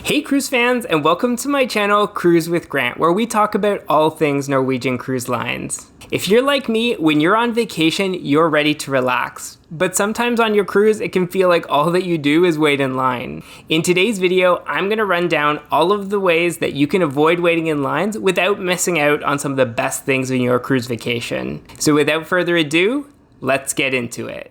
Hey cruise fans, and welcome to my channel Cruise with Grant, where we talk about all things Norwegian Cruise Lines. If you're like me, when you're on vacation, you're ready to relax. But sometimes on your cruise, it can feel like all that you do is wait in line. In today's video, I'm gonna run down all of the ways that you can avoid waiting in lines without missing out on some of the best things in your cruise vacation. So without further ado, let's get into it.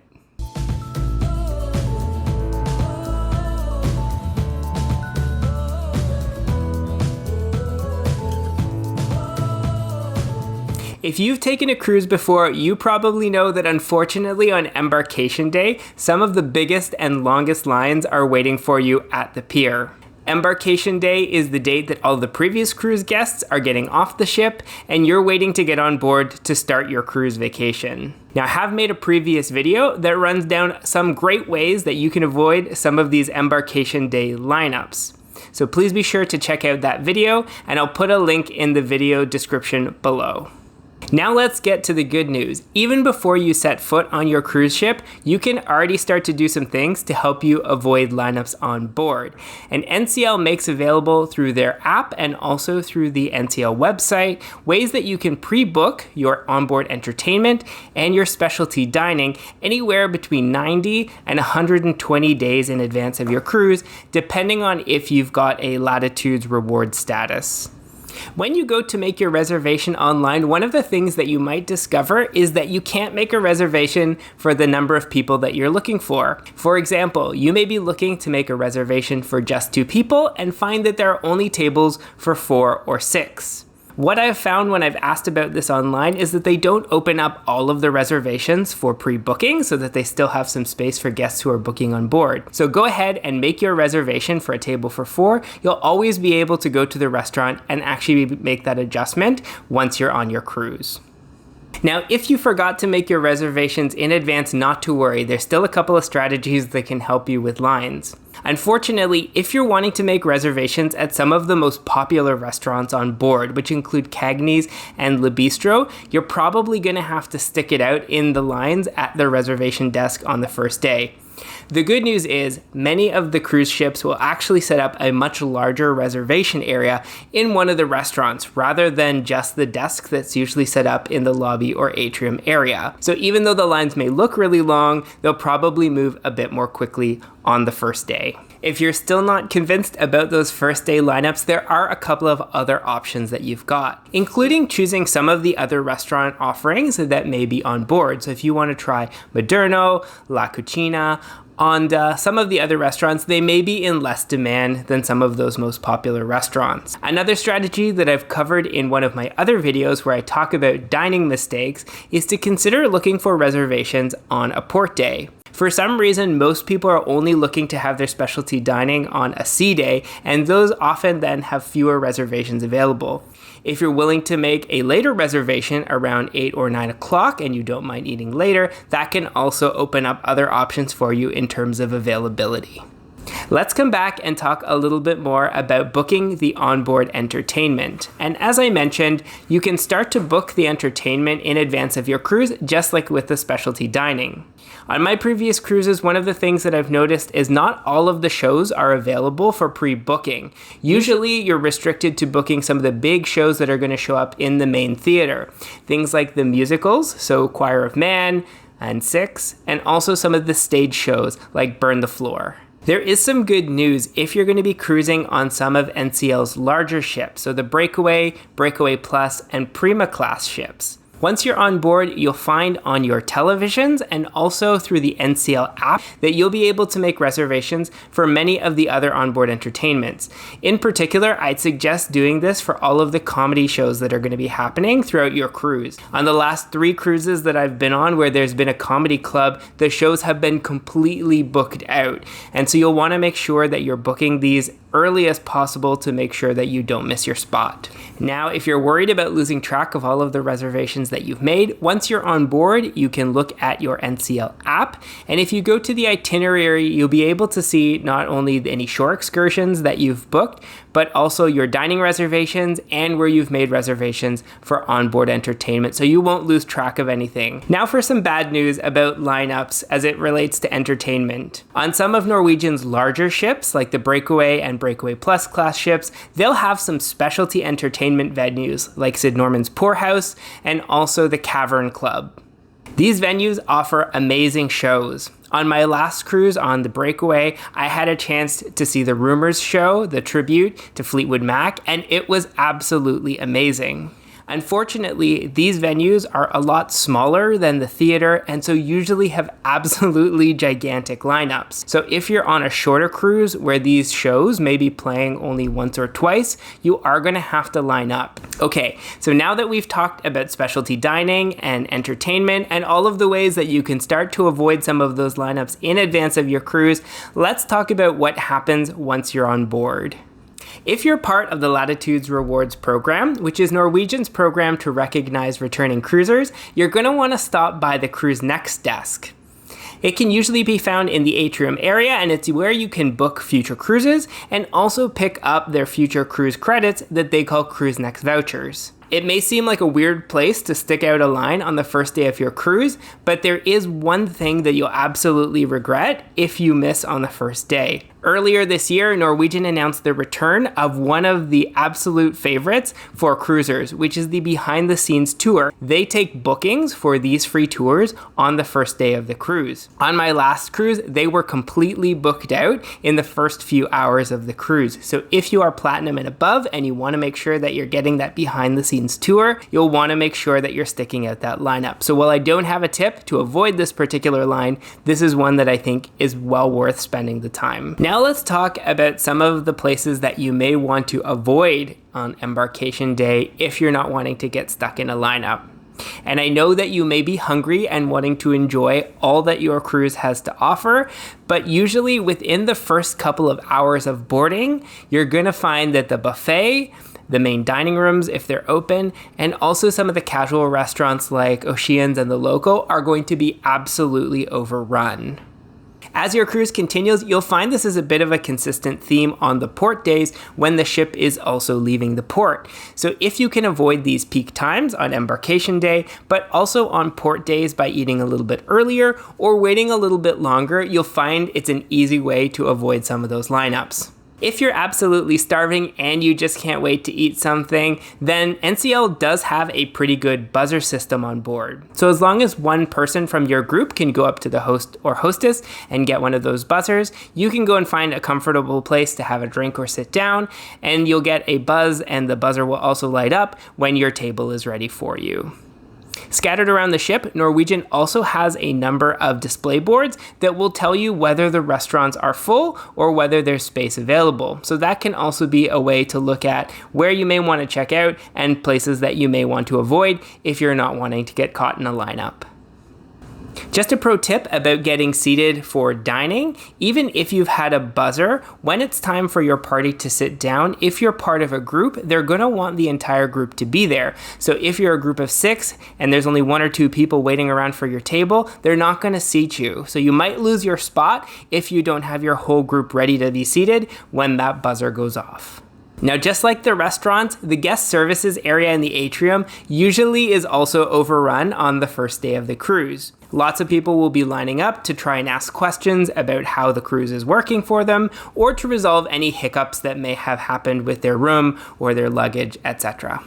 If you've taken a cruise before, you probably know that unfortunately on Embarkation Day, some of the biggest and longest lines are waiting for you at the pier. Embarkation Day is the date that all the previous cruise guests are getting off the ship and you're waiting to get on board to start your cruise vacation. Now, I have made a previous video that runs down some great ways that you can avoid some of these Embarkation Day lineups. So please be sure to check out that video, and I'll put a link in the video description below. Now let's get to the good news. Even before you set foot on your cruise ship, you can already start to do some things to help you avoid lineups on board. And NCL makes available through their app and also through the NCL website ways that you can pre-book your onboard entertainment and your specialty dining anywhere between 90 and 120 days in advance of your cruise, depending on if you've got a Latitudes reward status. When you go to make your reservation online, one of the things that you might discover is that you can't make a reservation for the number of people that you're looking for. For example, you may be looking to make a reservation for just 2 people and find that there are only tables for 4 or 6. What I've found when I've asked about this online is that they don't open up all of the reservations for pre-booking so that they still have some space for guests who are booking on board. So go ahead and make your reservation for a table for 4. You'll always be able to go to the restaurant and actually make that adjustment once you're on your cruise. Now, if you forgot to make your reservations in advance, not to worry, there's still a couple of strategies that can help you with lines. Unfortunately, if you're wanting to make reservations at some of the most popular restaurants on board, which include Cagney's and Le Bistro, you're probably going to have to stick it out in the lines at the reservation desk on the first day. The good news is many of the cruise ships will actually set up a much larger reservation area in one of the restaurants rather than just the desk that's usually set up in the lobby or atrium area. So even though the lines may look really long, they'll probably move a bit more quickly on the first day. If you're still not convinced about those first day lineups, there are a couple of other options that you've got, including choosing some of the other restaurant offerings that may be on board. So if you want to try Moderno, La Cucina, Onda, some of the other restaurants, they may be in less demand than some of those most popular restaurants. Another strategy that I've covered in one of my other videos where I talk about dining mistakes is to consider looking for reservations on a port day. For some reason, most people are only looking to have their specialty dining on a sea day, and those often then have fewer reservations available. If you're willing to make a later reservation around 8 or 9 o'clock and you don't mind eating later, that can also open up other options for you in terms of availability. Let's come back and talk a little bit more about booking the onboard entertainment. And as I mentioned, you can start to book the entertainment in advance of your cruise, just like with the specialty dining. On my previous cruises, one of the things that I've noticed is not all of the shows are available for pre-booking. Usually you're restricted to booking some of the big shows that are going to show up in the main theater. Things like the musicals, so Choir of Man and Six, and also some of the stage shows like Burn the Floor. There is some good news if you're going to be cruising on some of NCL's larger ships, so the Breakaway, Breakaway Plus, and Prima class ships. Once you're on board, you'll find on your televisions and also through the NCL app that you'll be able to make reservations for many of the other onboard entertainments. In particular, I'd suggest doing this for all of the comedy shows that are going to be happening throughout your cruise. On the last 3 cruises that I've been on where there's been a comedy club, the shows have been completely booked out. And so you'll want to make sure that you're booking these early as possible to make sure that you don't miss your spot. Now, if you're worried about losing track of all of the reservations that you've made. Once you're on board, you can look at your NCL app, and if you go to the itinerary, you'll be able to see not only any shore excursions that you've booked, but also your dining reservations and where you've made reservations for onboard entertainment, so you won't lose track of anything. Now for some bad news about lineups as it relates to entertainment. On some of Norwegian's larger ships, like the Breakaway and Breakaway Plus class ships, they'll have some specialty entertainment venues like Sid Norman's Poorhouse and also the Cavern Club. These venues offer amazing shows. On my last cruise on the Breakaway, I had a chance to see the Rumors show, the tribute to Fleetwood Mac, and it was absolutely amazing. Unfortunately, these venues are a lot smaller than the theater and so usually have absolutely gigantic lineups. So if you're on a shorter cruise where these shows may be playing only once or twice, you are going to have to line up. Okay, so now that we've talked about specialty dining and entertainment and all of the ways that you can start to avoid some of those lineups in advance of your cruise, let's talk about what happens once you're on board. If you're part of the Latitudes Rewards program, which is Norwegian's program to recognize returning cruisers, you're going to want to stop by the Cruise Next desk. It can usually be found in the atrium area, and it's where you can book future cruises and also pick up their future cruise credits that they call Cruise Next vouchers. It may seem like a weird place to stick out a line on the first day of your cruise, but there is one thing that you'll absolutely regret if you miss on the first day. Earlier this year, Norwegian announced the return of one of the absolute favorites for cruisers, which is the behind the scenes tour. They take bookings for these free tours on the first day of the cruise. On my last cruise, they were completely booked out in the first few hours of the cruise. So if you are platinum and above and you want to make sure that you're getting that behind the scenes tour, you'll want to make sure that you're sticking out that lineup. So while I don't have a tip to avoid this particular line, this is one that I think is well worth spending the time. Now let's talk about some of the places that you may want to avoid on embarkation day if you're not wanting to get stuck in a lineup. And I know that you may be hungry and wanting to enjoy all that your cruise has to offer, but usually within the first couple of hours of boarding, you're going to find that the buffet, the main dining rooms, if they're open, and also some of the casual restaurants like Oceans and The Local are going to be absolutely overrun. As your cruise continues, you'll find this is a bit of a consistent theme on the port days when the ship is also leaving the port. So if you can avoid these peak times on embarkation day, but also on port days by eating a little bit earlier or waiting a little bit longer, you'll find it's an easy way to avoid some of those lineups. If you're absolutely starving and you just can't wait to eat something, then NCL does have a pretty good buzzer system on board. So as long as one person from your group can go up to the host or hostess and get one of those buzzers, you can go and find a comfortable place to have a drink or sit down, and you'll get a buzz, and the buzzer will also light up when your table is ready for you. Scattered around the ship, Norwegian also has a number of display boards that will tell you whether the restaurants are full or whether there's space available. So that can also be a way to look at where you may want to check out and places that you may want to avoid if you're not wanting to get caught in a lineup. Just a pro tip about getting seated for dining: even if you've had a buzzer, when it's time for your party to sit down, if you're part of a group, they're going to want the entire group to be there. So if you're a group of 6 and there's only 1 or 2 people waiting around for your table, they're not going to seat you. So you might lose your spot if you don't have your whole group ready to be seated when that buzzer goes off. Now, just like the restaurants, the guest services area in the atrium usually is also overrun on the first day of the cruise. Lots of people will be lining up to try and ask questions about how the cruise is working for them, or to resolve any hiccups that may have happened with their room or their luggage, etc.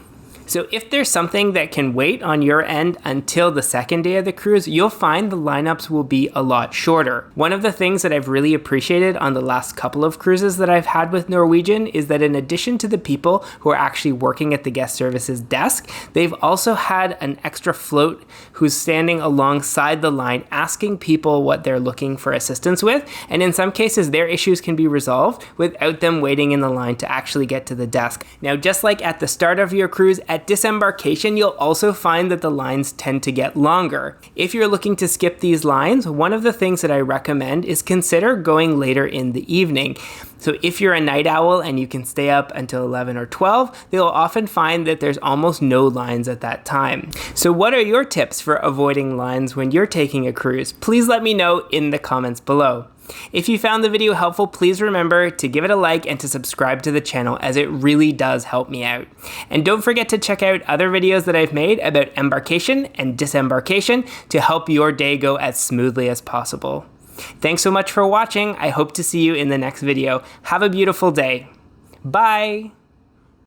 So if there's something that can wait on your end until the second day of the cruise, you'll find the lineups will be a lot shorter. One of the things that I've really appreciated on the last couple of cruises that I've had with Norwegian is that in addition to the people who are actually working at the guest services desk, they've also had an extra float who's standing alongside the line asking people what they're looking for assistance with, and in some cases their issues can be resolved without them waiting in the line to actually get to the desk. Now, just like at the start of your cruise, At Disembarkation, you'll also find that the lines tend to get longer. If you're looking to skip these lines, one of the things that I recommend is consider going later in the evening. So if you're a night owl and you can stay up until 11 or 12, you'll often find that there's almost no lines at that time. So what are your tips for avoiding lines when you're taking a cruise? Please let me know in the comments below. If you found the video helpful, please remember to give it a like and to subscribe to the channel, as it really does help me out. And don't forget to check out other videos that I've made about embarkation and disembarkation to help your day go as smoothly as possible. Thanks so much for watching. I hope to see you in the next video. Have a beautiful day. Bye!